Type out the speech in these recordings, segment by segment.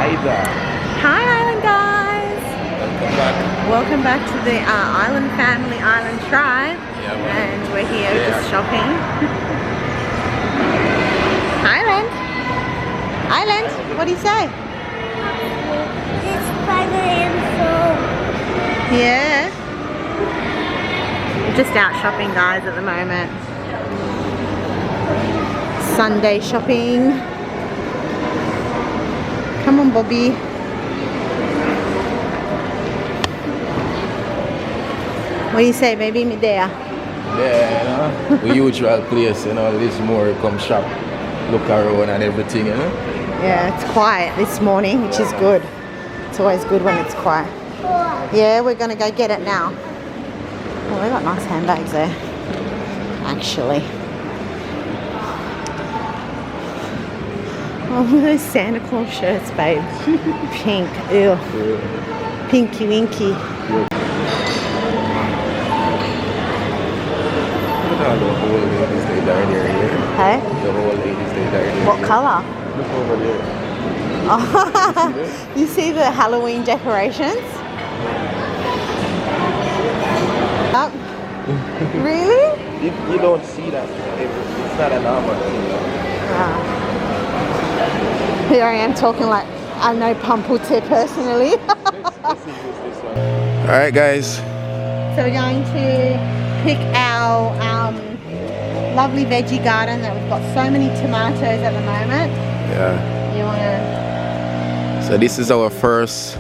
either. Hi Island guys! Welcome back. Welcome back to the Island family, Island tribe. Yeah, man. And we're here just shopping. Island! Island, what do you say? It's Spider-Man show. Yeah. We're just out shopping guys at the moment. Sunday shopping. Come on Bobby. What do you say baby? Me there? Yeah, you know, the usual place, you know, this more come shop, look around and everything, you know. Yeah, it's quiet this morning, which is good. It's always good when it's quiet. Yeah, we're gonna go get it now. Oh, they got nice handbags there, actually. Oh, those Santa Claus shirts, babe. Pink, ew. Yeah. Pinky winky. The whole ladies, they died here. Hey? The whole ladies, they died here. What colour? Look over there. Oh, you see the Halloween decorations? Up. Really? You don't see that. It's not a normal thing. Here I am talking like I know Pampute personally. Alright guys. So we're going to pick our lovely veggie garden that we've got so many tomatoes at the moment. Yeah. You wanna? So this is our first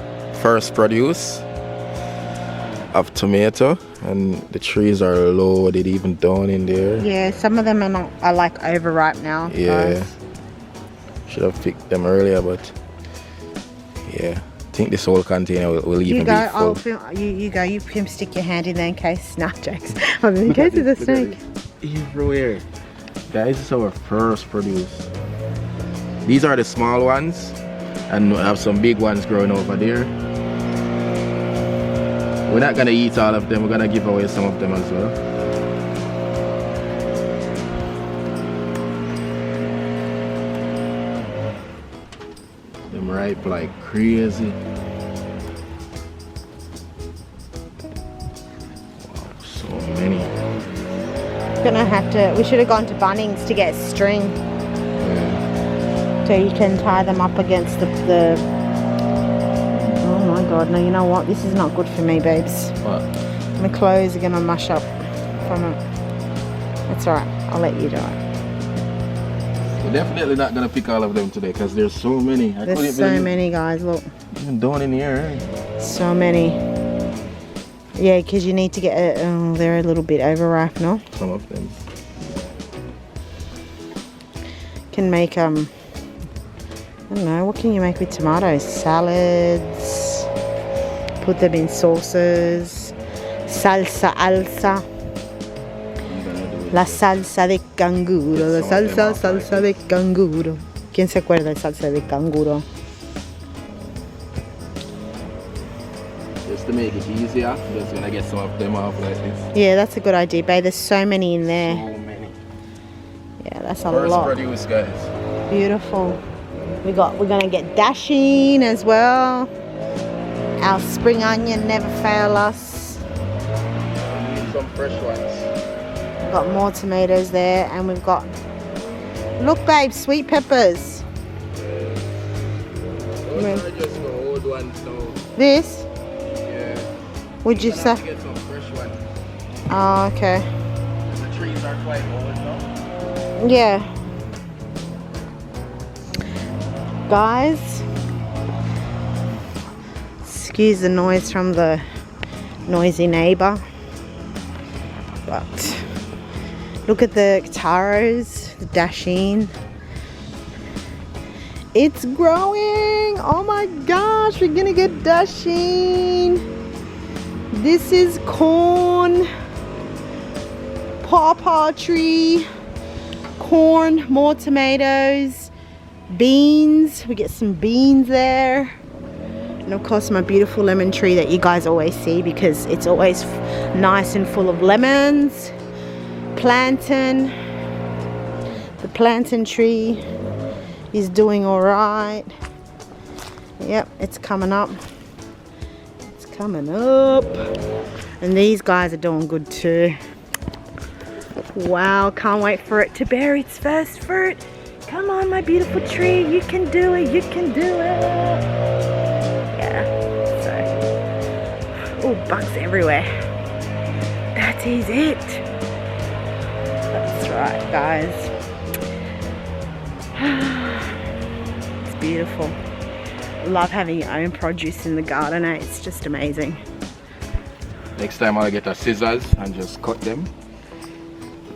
produce of tomato, and the trees are loaded even down in there. Yeah, some of them are like overripe now. Yeah. Guys. Should have picked them earlier, but yeah. I think this whole container will even be full. I'll film, you go, you can stick your hand in there in case, nah jokes. In case it's a snake. Everywhere. Guys, this is our first produce. These are the small ones, and we have some big ones growing over there. We're not gonna eat all of them, we're gonna give away some of them as well. Them ripe like crazy. Wow, so many. Gonna have to, we should have gone to Bunnings to get string. Yeah. So you can tie them up against the oh my god, no, you know what, this is not good for me babes. What? My clothes are gonna mush up from it. That's alright, I'll let you do it. We're definitely not gonna pick all of them today because there's so many. There's so many guys, look. Even down in here, eh? So many. Yeah, because you need to get oh, they're a little bit overripe, no? Some of them. Can make I don't know, what can you make with tomatoes? Salads. Put them in sauces. Salsa alsa. La salsa de canguro. La salsa de canguro. ¿Quién se acuerda de salsa de canguro? Just to make it easier, I'm just gonna get some of them off like this. Yeah, that's a good idea, babe. There's so many in there. So many. Yeah, that's a First lot. produce, guys. Beautiful. We're gonna get dasheen as well. Our spring onion never fail us. Need some fresh ones. We've got more tomatoes there, and we've got, look babe, sweet peppers. Those are just the old ones now. This? Yeah. Would you We're say? gonna have to get some fresh ones. Oh, okay. The trees are quite old now. Yeah. Guys, excuse the noise from the noisy neighbor, but look at the taros, the dasheen. It's growing. Oh my gosh, we're gonna get dasheen. This is corn, pawpaw tree, corn, more tomatoes, beans. We get some beans there, and of course my beautiful lemon tree that you guys always see because it's always nice and full of lemons. Plantain, the plantain tree is doing all right. Yep, it's coming up. It's coming up. And these guys are doing good too. Wow, can't wait for it to bear its first fruit. Come on, my beautiful tree. You can do it. You can do it. Yeah, so. Oh, bugs everywhere. That is it. That's right, guys. It's beautiful. Love having your own produce in the garden, eh? It's just amazing. Next time I'll get a scissors and just cut them.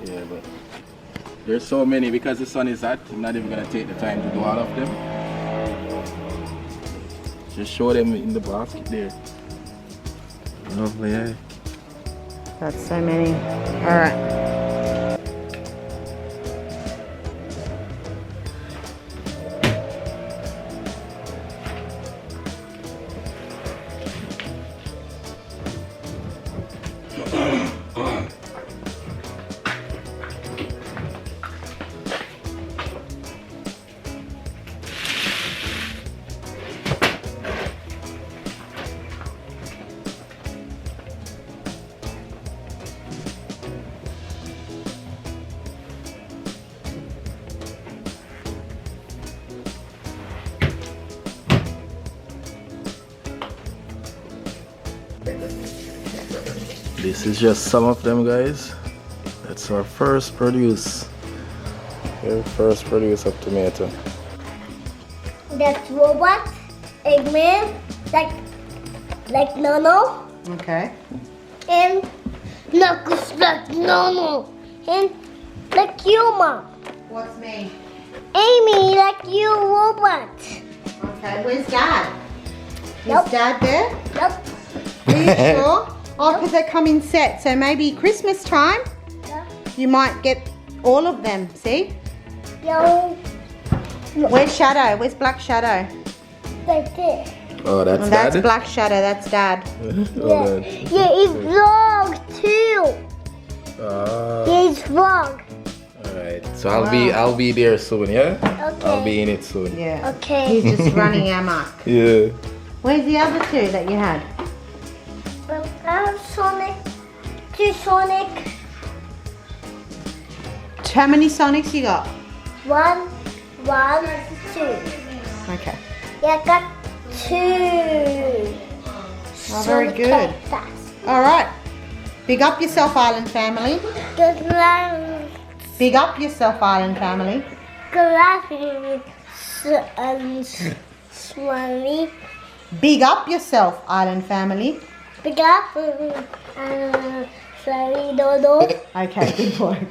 Yeah, but there's so many because the sun is hot. I'm not even gonna take the time to do all of them. Just show them in the basket there. Lovely, eh? That's so many. All right. This is just some of them, guys. That's our first produce. Very first produce of tomato. That's robot, Eggman, like Nono, Okay. and Knuckles like Nono, and like Yuma. What's me? Amy like you robot. Okay, where's Dad? Nope. Is Dad there? Nope. Are you sure? Oh, because they come in sets, so maybe Christmas time Nope. you might get all of them, see? Yo, Where's Shadow? Where's Black Shadow? like this. Oh, that's Well, that's Dad? Black Shadow, that's Dad. Oh, Yeah, it's vlog too. Ah, Yeah, it's vlog. alright. So I'll be there soon, yeah? Okay. I'll be in it soon. Yeah. Okay. He's just running amok. Yeah. Where's the other two that you had? I have Sonic. Two Sonic. How many Sonics you got? One, two. Okay. Yeah, I got two. Oh, very Sonic good. cactus. All right. Big up yourself, Island family. Good luck. Big up yourself, Island family. Swami. Big up yourself, Island family. Pick up. Sorry, Dodo. Okay, good boy.